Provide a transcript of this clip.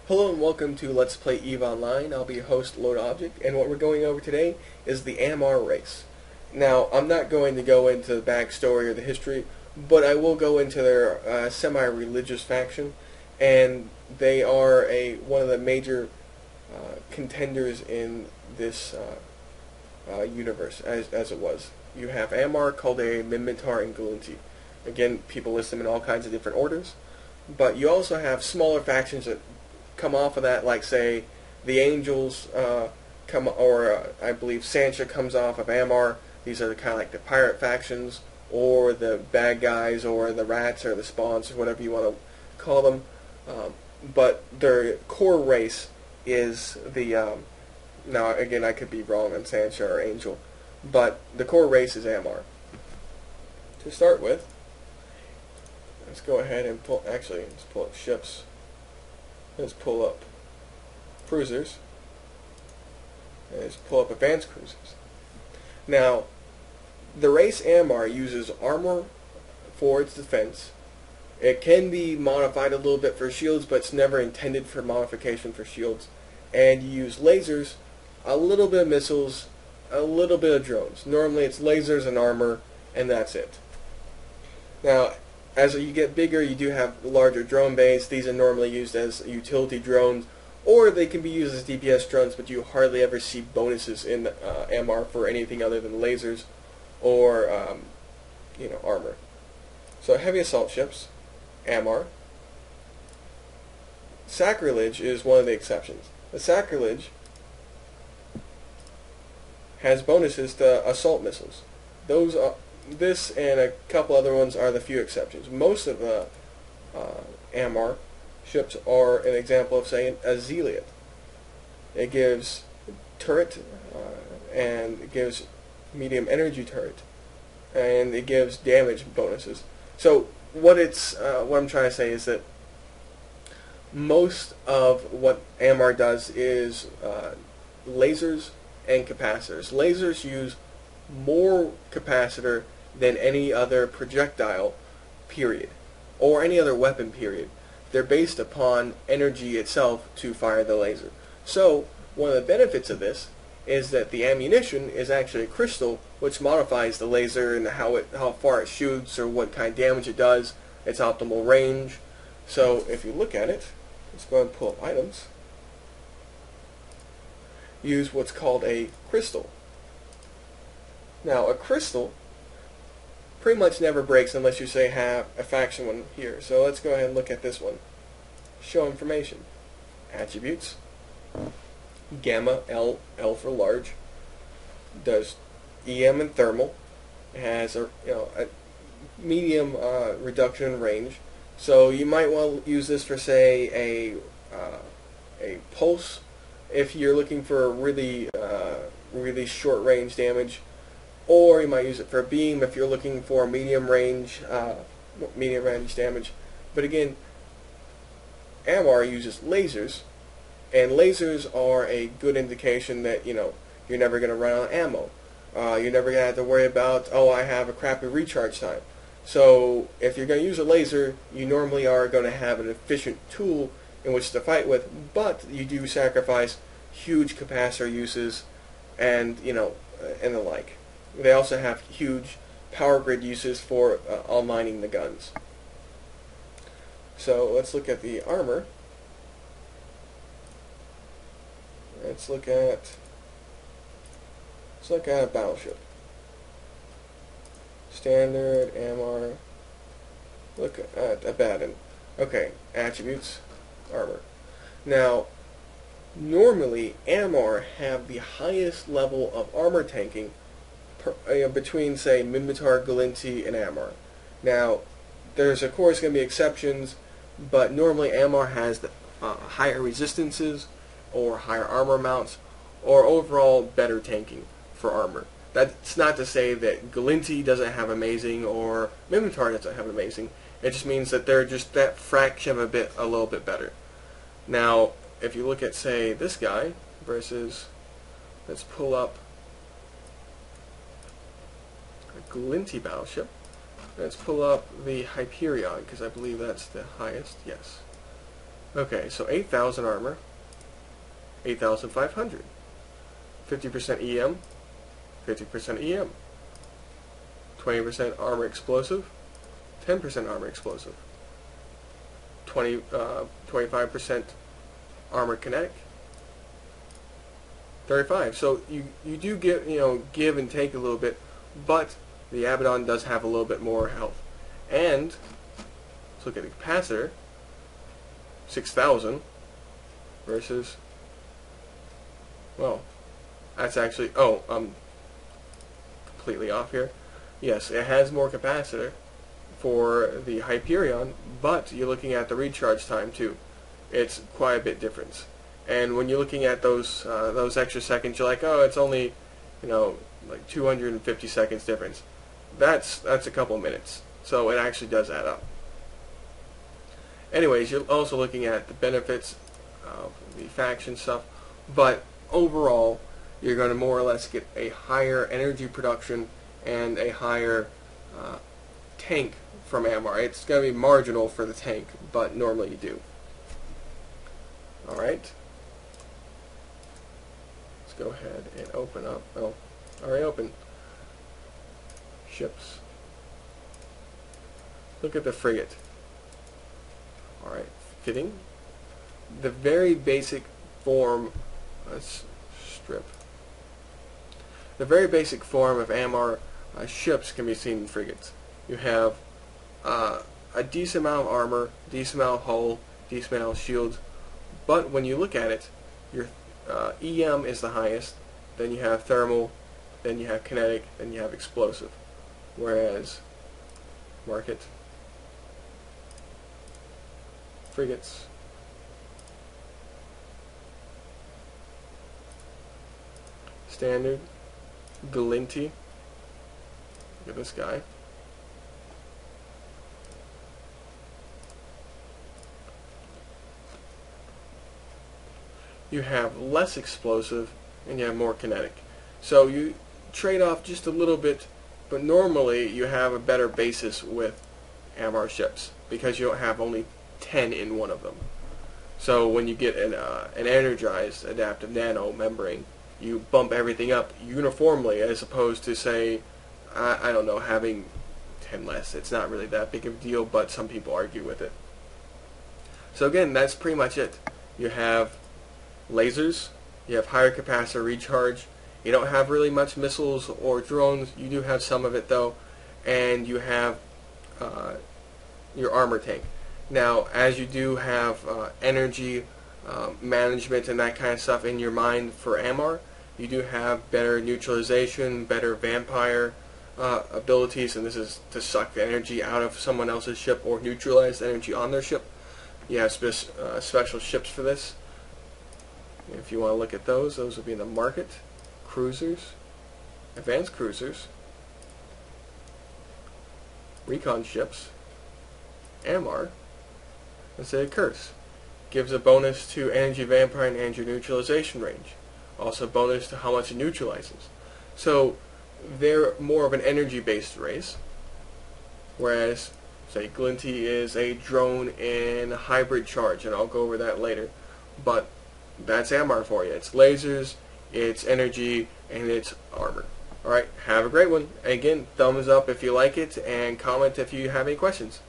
Hello and welcome to Let's Play EVE Online. I'll be your host, Load Object, and what we're going over today is the Amarr race. Now, I'm not going to go into the backstory or the history, but I will go into their semi-religious faction, and they are one of the major contenders in this universe, as it was. You have Amarr, Kaldea, Minmatar, and Glinti. Again, people list them in all kinds of different orders, but you also have smaller factions that come off of that, like say the Angels I believe Sancha comes off of Amarr. These are kind of like the pirate factions, or the bad guys, or the rats, or the spawns, or whatever you want to call them. But their core race is the now again I could be wrong on Sancha or Angel, but the core race is Amarr. To start with, let's go ahead and let's pull up ships. Let's pull up cruisers. And let's pull up advanced cruisers. Now, the race Amarr uses armor for its defense. It can be modified a little bit for shields, but it's never intended for modification for shields. And you use lasers, a little bit of missiles, a little bit of drones. Normally it's lasers and armor, and that's it. Now, as you get bigger, you do have larger drone bays. These are normally used as utility drones, or they can be used as DPS drones, but you hardly ever see bonuses in Amarr for anything other than lasers or armor. So heavy assault ships, Amarr. Sacrilege is one of the exceptions. The Sacrilege has bonuses to assault missiles. This and a couple other ones are the few exceptions. Most of the Amarr ships are an example of, say, a Zealot. It gives turret, and it gives medium energy turret, and it gives damage bonuses. So what I'm trying to say is that most of what Amarr does is lasers and capacitors. Lasers use more capacitor than any other projectile, period, or any other weapon, period. They're based upon energy itself to fire the laser. So one of the benefits of this is that the ammunition is actually a crystal, which modifies the laser and how far it shoots or what kind of damage it does, its optimal range. So if you look at it, let's go ahead and pull up items. Use what's called a crystal. Now, a crystal pretty much never breaks unless you say have a faction one here. So let's go ahead and look at this one. Show information. Attributes. Gamma, L for large. Does EM and thermal. It has a medium reduction in range. So you might want to use this for, say, a pulse if you're looking for really short range damage. Or you might use it for a beam if you're looking for medium range damage. But again, Amarr uses lasers, and lasers are a good indication that you're never going to run out of ammo. You're never going to have to worry about, oh, I have a crappy recharge time. So if you're going to use a laser, you normally are going to have an efficient tool in which to fight with, but you do sacrifice huge capacitor uses and and the like. They also have huge power grid uses for onlining the guns. So let's look at the armor. Let's look at a battleship. Standard, Amarr. Look at Abaddon. Okay, attributes, armor. Now, normally Amarr have the highest level of armor tanking between, say, Minmatar, Glinti, and Amarr. Now, there's of course going to be exceptions, but normally Amarr has the higher resistances, or higher armor amounts, or overall better tanking for armor. That's not to say that Glinti doesn't have amazing, or Minmatar doesn't have amazing. It just means that they're just that fraction of a little bit better. Now, if you look at, say, this guy versus, let's pull up a Glinti battleship. Let's pull up the Hyperion, because I believe that's the highest. Yes. Okay, so 8,000 armor, 8,500. 50% EM, 50% EM. 20% armor explosive, 10% armor explosive. 25% armor kinetic, 35. So you do give and take a little bit, but the Abaddon does have a little bit more health. And let's look at the capacitor. 6,000 versus, well, that's actually, oh, I'm completely off here. Yes, it has more capacitor for the Hyperion, but you're looking at the recharge time too. It's quite a bit difference. And when you're looking at those extra seconds, you're like, oh, it's only, like 250 seconds difference. That's a couple minutes. So it actually does add up. Anyways, you're also looking at the benefits of the faction stuff, but overall, you're going to more or less get a higher energy production and a higher tank from Amarr. It's going to be marginal for the tank, but normally you do. Alright. Let's go ahead and open up. Oh, already open. Ships. Look at the frigate. Alright, fitting. The very basic form, let's strip. The very basic form of Amarr ships can be seen in frigates. You have a decent amount of armor, decent amount of hull, decent amount of shields, but when you look at it, your EM is the highest, then you have thermal, then you have kinetic, then you have explosive. Whereas, market, frigates, standard, Galinti, look at this guy, you have less explosive and you have more kinetic. So you trade off just a little bit, but normally you have a better basis with Amarr ships because you don't have only 10 in one of them. So when you get an energized adaptive nano membrane, you bump everything up uniformly as opposed to, say, I don't know, having 10 less. It's not really that big of a deal, but some people argue with it. So again, that's pretty much it. You have lasers, you have higher capacitor recharge, you don't have really much missiles or drones, you do have some of it though, and you have your armor tank. Now, as you do have energy management and that kind of stuff in your mind for Amarr, you do have better neutralization, better vampire abilities, and this is to suck the energy out of someone else's ship or neutralize the energy on their ship. You have special ships for this. If you want to look at those would be in the market, cruisers, advanced cruisers, recon ships, Amarr, and say a curse. Gives a bonus to energy vampire and energy neutralization range. Also bonus to how much it neutralizes. So they're more of an energy-based race, whereas, say, Glinty is a drone and hybrid charge, and I'll go over that later. But that's Amarr for you. It's lasers, it's energy, and it's armor. Alright, have a great one. Again, thumbs up if you like it, and comment if you have any questions.